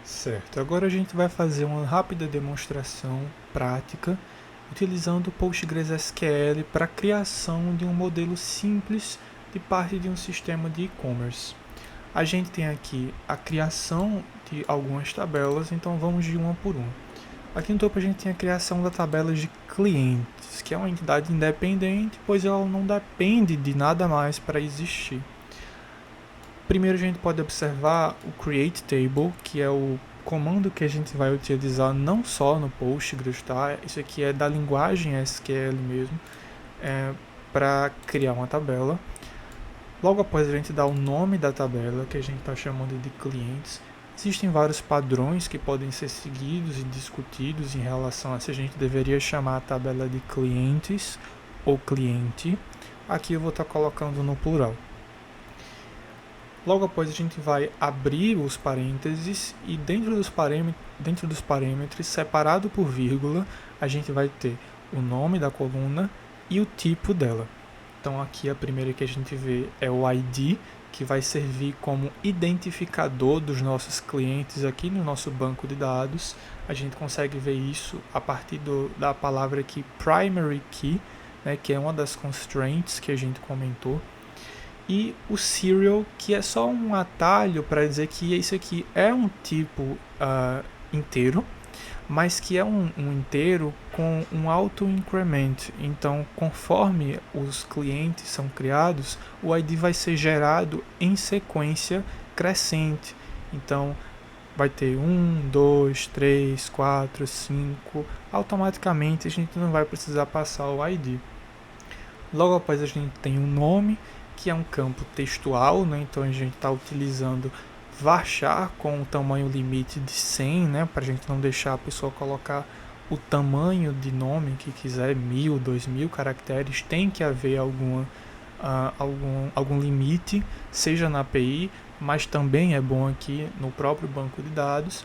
Certo, agora a gente vai fazer uma rápida demonstração prática utilizando o PostgreSQL para a criação de um modelo simples de parte de um sistema de e-commerce. A gente tem aqui a criação de algumas tabelas, então vamos de uma por uma. Aqui no topo a gente tem a criação da tabela de clientes, que é uma entidade independente, pois ela não depende de nada mais para existir. Primeiro a gente pode observar o create table, que é o comando que a gente vai utilizar não só no Postgres, tá? Isso aqui é da linguagem SQL mesmo, para criar uma tabela. Logo após a gente dar o nome da tabela, que a gente está chamando de clientes, existem vários padrões que podem ser seguidos e discutidos em relação a se a gente deveria chamar a tabela de clientes ou cliente. Aqui eu vou estar colocando no plural. Logo após a gente vai abrir os parênteses e dentro dos parâmetros, separado por vírgula, a gente vai ter o nome da coluna e o tipo dela. Então aqui a primeira que a gente vê é o ID, que vai servir como identificador dos nossos clientes aqui no nosso banco de dados. A gente consegue ver isso a partir da palavra aqui primary key, né, que é uma das constraints que a gente comentou. E o serial, que é só um atalho para dizer que isso aqui é um tipo inteiro, mas que é um inteiro com um auto increment. Então, conforme os clientes são criados, o ID vai ser gerado em sequência crescente. Então, vai ter 1, 2, 3, 4, 5. Automaticamente a gente não vai precisar passar o ID. Logo após a gente tem um nome, que é um campo textual, né? Então a gente está utilizando varchar com o tamanho limite de 100, né? Para a gente não deixar a pessoa colocar o tamanho de nome que quiser, 1000, 2000 caracteres, tem que haver algum limite, seja na API, mas também é bom aqui no próprio banco de dados.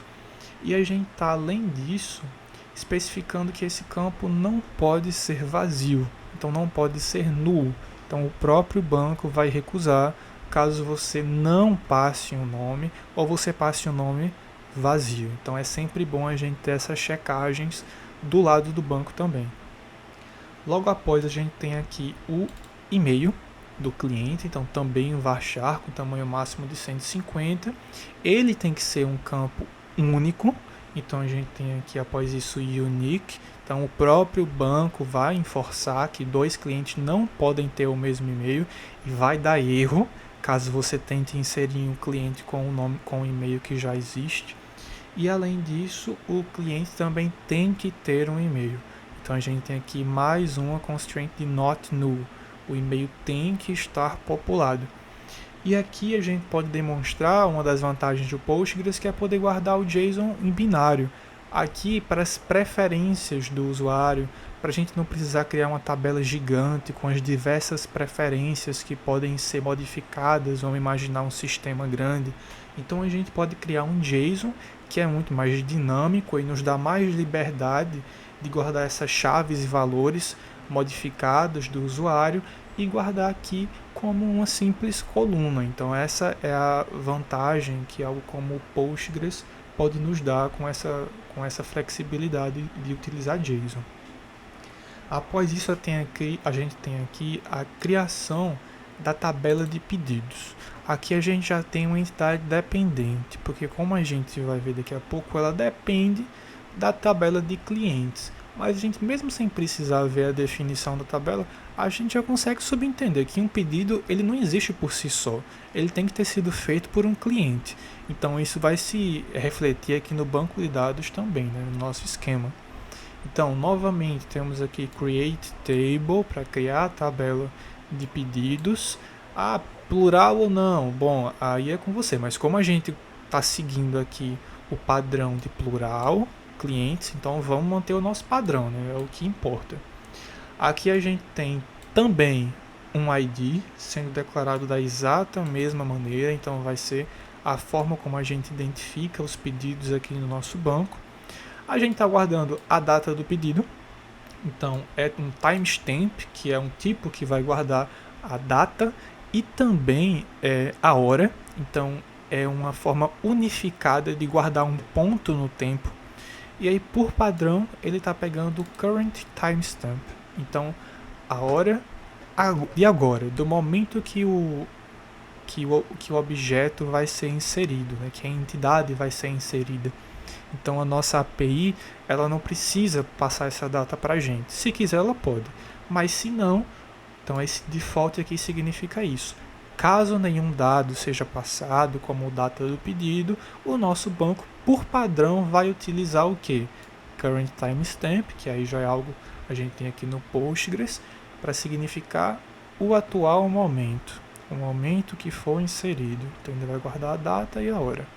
E a gente está, além disso, especificando que esse campo não pode ser vazio, então não pode ser nulo. Então o próprio banco vai recusar caso você não passe um nome ou você passe um nome vazio. Então é sempre bom a gente ter essas checagens do lado do banco também. Logo após a gente tem aqui o e-mail do cliente, então também um varchar com tamanho máximo de 150. Ele tem que ser um campo único, então a gente tem aqui após isso unique. Então o próprio banco vai enforçar que dois clientes não podem ter o mesmo e-mail e vai dar erro caso você tente inserir um cliente com o nome com o e-mail que já existe. E além disso, o cliente também tem que ter um e-mail. Então a gente tem aqui mais uma constraint de not null. O e-mail tem que estar populado. E aqui a gente pode demonstrar uma das vantagens do Postgres, que é poder guardar o JSON em binário. Aqui, para as preferências do usuário, para a gente não precisar criar uma tabela gigante com as diversas preferências que podem ser modificadas, vamos imaginar um sistema grande. Então a gente pode criar um JSON que é muito mais dinâmico e nos dá mais liberdade de guardar essas chaves e valores modificados do usuário e guardar aqui como uma simples coluna. Então essa é a vantagem que algo como o Postgres pode nos dar com essa flexibilidade de utilizar JSON. Após isso a gente tem aqui a criação da tabela de pedidos. Aqui a gente já tem uma entidade dependente, porque como a gente vai ver daqui a pouco, ela depende da tabela de clientes. Mas a gente, mesmo sem precisar ver a definição da tabela, a gente já consegue subentender que um pedido ele não existe por si só. Ele tem que ter sido feito por um cliente. Então isso vai se refletir aqui no banco de dados também, né, no nosso esquema. Então, novamente, temos aqui Create Table para criar a tabela de pedidos. Plural ou não? Bom, aí é com você, mas como a gente está seguindo aqui o padrão de plural, clientes, então vamos manter o nosso padrão, né? É o que importa. Aqui a gente tem também um ID sendo declarado da exata mesma maneira, então vai ser a forma como a gente identifica os pedidos aqui no nosso banco. A gente está guardando a data do pedido, então é um timestamp, que é um tipo que vai guardar a data e também a hora. Então é uma forma unificada de guardar um ponto no tempo. E aí, por padrão, ele está pegando o current timestamp. Então, a hora de agora, do momento que o objeto vai ser inserido, né, que a entidade vai ser inserida. Então, a nossa API ela não precisa passar essa data para a gente. Se quiser, ela pode. Mas se não, então esse default aqui significa isso. Caso nenhum dado seja passado como data do pedido, o nosso banco, por padrão, vai utilizar o que? Current timestamp, que aí já é algo que a gente tem aqui no Postgres, para significar o atual momento, o momento que for inserido. Então ele vai guardar a data e a hora.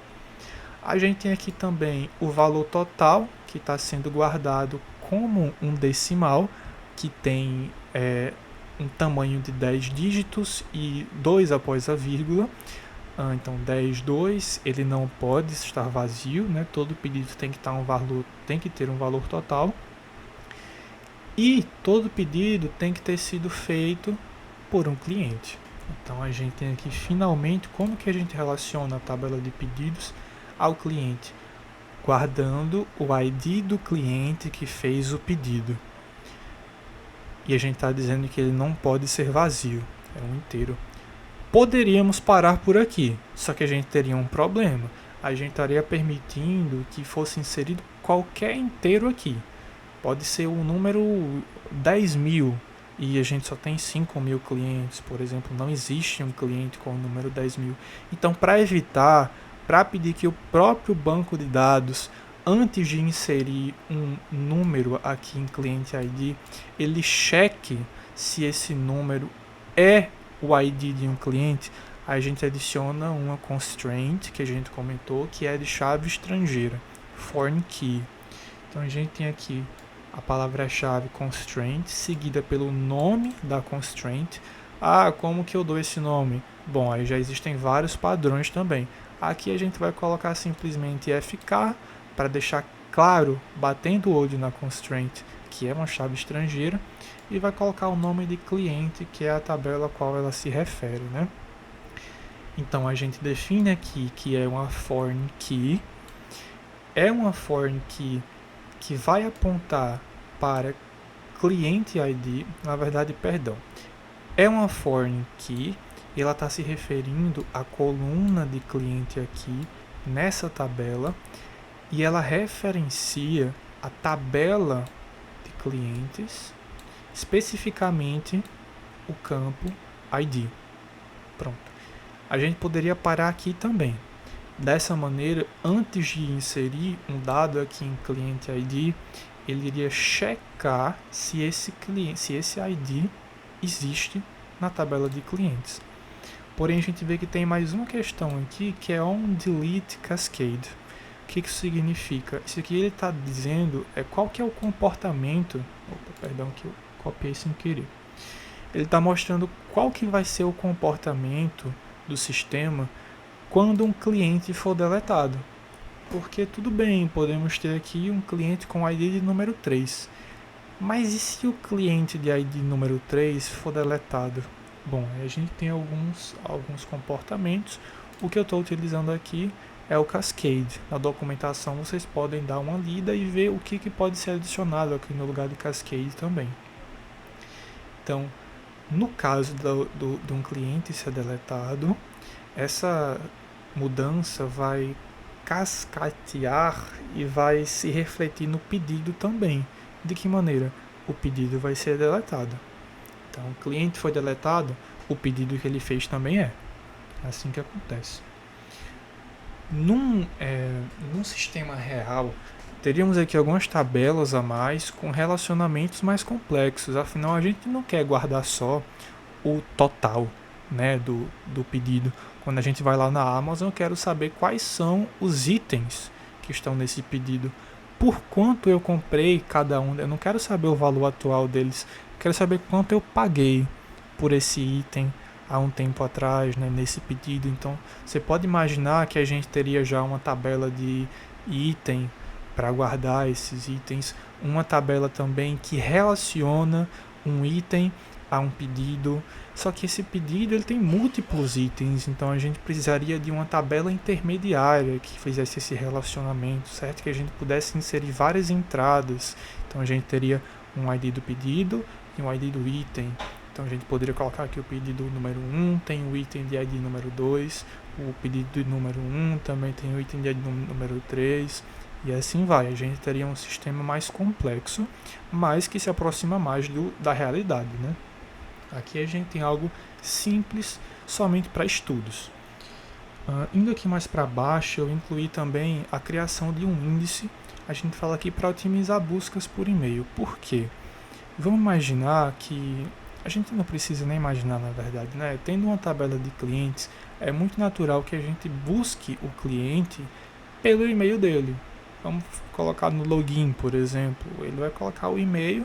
A gente tem aqui também o valor total, que está sendo guardado como um decimal, que tem um tamanho de 10 dígitos e 2 após a vírgula. Então 10, 2, ele não pode estar vazio, né? Todo pedido tem que ter um valor total. E todo pedido tem que ter sido feito por um cliente. Então a gente tem aqui finalmente como que a gente relaciona a tabela de pedidos ao cliente, guardando o ID do cliente que fez o pedido. E a gente está dizendo que ele não pode ser vazio, é um inteiro. Poderíamos parar por aqui, só que a gente teria um problema. A gente estaria permitindo que fosse inserido qualquer inteiro aqui. Pode ser o número 10.000 e a gente só tem 5.000 clientes, por exemplo. Não existe um cliente com o número 10.000. Então, para pedir que o próprio banco de dados, antes de inserir um número aqui em Client ID, ele cheque se esse número é o ID de um cliente, a gente adiciona uma constraint, que a gente comentou, que é de chave estrangeira, foreign key. Então a gente tem aqui a palavra-chave constraint, seguida pelo nome da constraint. Como que eu dou esse nome? Bom, aí já existem vários padrões também. Aqui a gente vai colocar simplesmente FK, para deixar claro, batendo o olho na constraint, que é uma chave estrangeira, e vai colocar o nome de cliente, que é a tabela a qual ela se refere, né? Então a gente define aqui que é uma foreign key, que vai apontar para cliente ID, é uma foreign key, e ela está se referindo à coluna de cliente aqui, nessa tabela, e ela referencia a tabela de clientes, especificamente o campo ID. Pronto. A gente poderia parar aqui também. Dessa maneira, antes de inserir um dado aqui em cliente ID, ele iria checar se esse ID existe na tabela de clientes. Porém, a gente vê que tem mais uma questão aqui, que é onDelete Cascade. O que isso significa? Isso aqui ele está dizendo qual que é o comportamento. Perdão que eu copiei sem querer. Ele está mostrando qual que vai ser o comportamento do sistema quando um cliente for deletado. Porque tudo bem, podemos ter aqui um cliente com ID de número 3. Mas e se o cliente de ID número 3 for deletado? Bom, a gente tem alguns comportamentos. O que eu estou utilizando aqui é o Cascade. Na documentação vocês podem dar uma lida e ver o que pode ser adicionado aqui no lugar de Cascade também. Então, no caso de um cliente ser deletado, essa mudança vai cascatear e vai se refletir no pedido também. De que maneira? O pedido vai ser deletado. Então, o cliente foi deletado, o pedido que ele fez também é. É assim que acontece. Num sistema real, teríamos aqui algumas tabelas a mais com relacionamentos mais complexos. Afinal, a gente não quer guardar só o total, né, do pedido. Quando a gente vai lá na Amazon, eu quero saber quais são os itens que estão nesse pedido. Por quanto eu comprei cada um. Eu não quero saber o valor atual deles. Eu quero saber quanto eu paguei por esse item há um tempo atrás, né, nesse pedido. Então, você pode imaginar que a gente teria já uma tabela de item para guardar esses itens, uma tabela também que relaciona um item a um pedido, Só que esse pedido ele tem múltiplos itens, então a gente precisaria de uma tabela intermediária que fizesse esse relacionamento, certo? Que a gente pudesse inserir várias entradas. Então a gente teria um ID do pedido e um ID do item. Então a gente poderia colocar aqui o pedido número 1, tem o item de ID número 2, o pedido número 1 também tem o item de ID número 3, e assim vai. A gente teria um sistema mais complexo, mas que se aproxima mais da realidade, né? Aqui a gente tem algo simples, somente para estudos. Indo aqui mais para baixo, eu incluí também a criação de um índice. A gente fala aqui para otimizar buscas por e-mail. Por quê? Vamos imaginar que a gente não precisa nem imaginar, na verdade, né? Tendo uma tabela de clientes, é muito natural que a gente busque o cliente pelo e-mail dele. Vamos colocar no login, por exemplo. Ele vai colocar o e-mail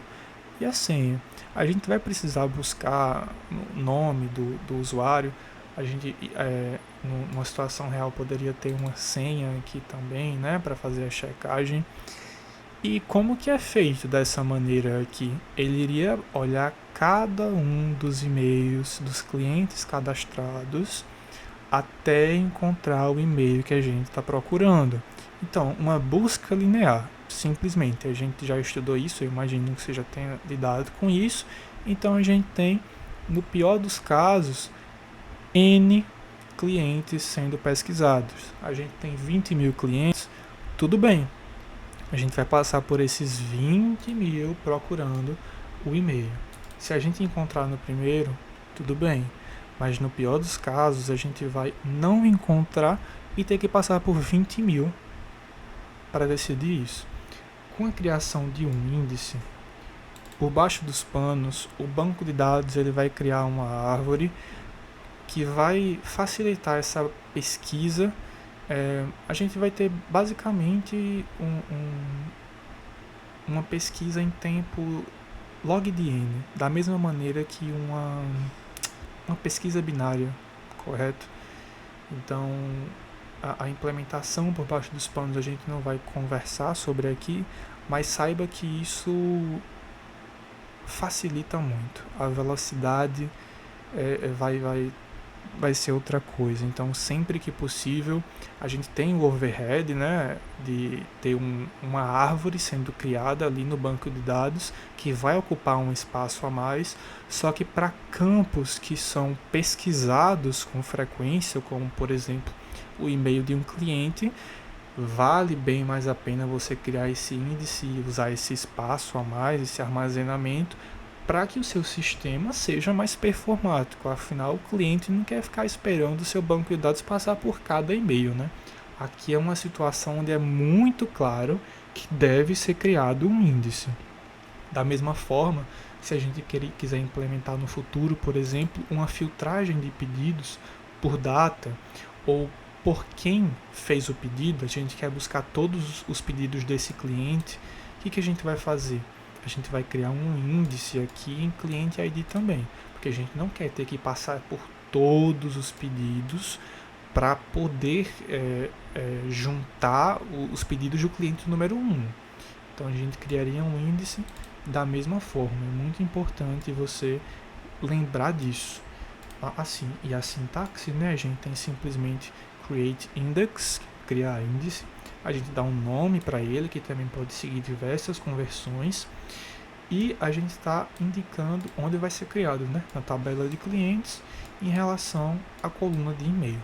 e a senha. A gente vai precisar buscar o nome do usuário. A gente, numa situação real, poderia ter uma senha aqui também, né, para fazer a checagem. E como que é feito dessa maneira aqui? Ele iria olhar cada um dos e-mails dos clientes cadastrados até encontrar o e-mail que a gente está procurando. Então, uma busca linear, simplesmente. A gente já estudou isso, eu imagino que você já tenha lidado com isso. Então, a gente tem, no pior dos casos, N clientes sendo pesquisados. A gente tem 20 mil clientes, tudo bem. A gente vai passar por esses 20 mil procurando o e-mail. Se a gente encontrar no primeiro, tudo bem. Mas no pior dos casos, a gente vai não encontrar e ter que passar por 20 mil para decidir isso. Com a criação de um índice, por baixo dos panos, o banco de dados ele vai criar uma árvore que vai facilitar essa pesquisa. A gente vai ter basicamente uma pesquisa em tempo log de n, da mesma maneira que uma pesquisa binária, correto? Então, a implementação por baixo dos panos a gente não vai conversar sobre aqui, mas saiba que isso facilita muito. A velocidade vai ser outra coisa. Então, sempre que possível, a gente tem o overhead, né, de ter uma árvore sendo criada ali no banco de dados que vai ocupar um espaço a mais, só que para campos que são pesquisados com frequência, como por exemplo o e-mail de um cliente, vale bem mais a pena você criar esse índice e usar esse espaço a mais, esse armazenamento, para que o seu sistema seja mais performático. Afinal, o cliente não quer ficar esperando o seu banco de dados passar por cada e-mail, né? Aqui é uma situação onde é muito claro que deve ser criado um índice. Da mesma forma, se a gente quiser implementar no futuro, por exemplo, uma filtragem de pedidos por data ou por quem fez o pedido, a gente quer buscar todos os pedidos desse cliente, o que a gente vai fazer? A gente vai criar um índice aqui em cliente ID também, porque a gente não quer ter que passar por todos os pedidos para poder juntar os pedidos do cliente número 1. Então a gente criaria um índice da mesma forma. É muito importante você lembrar disso. Assim, e a sintaxe, né, a gente tem simplesmente create index, criar índice. A gente dá um nome para ele, que também pode seguir diversas conversões. E a gente está indicando onde vai ser criado, né, na tabela de clientes em relação à coluna de e-mail.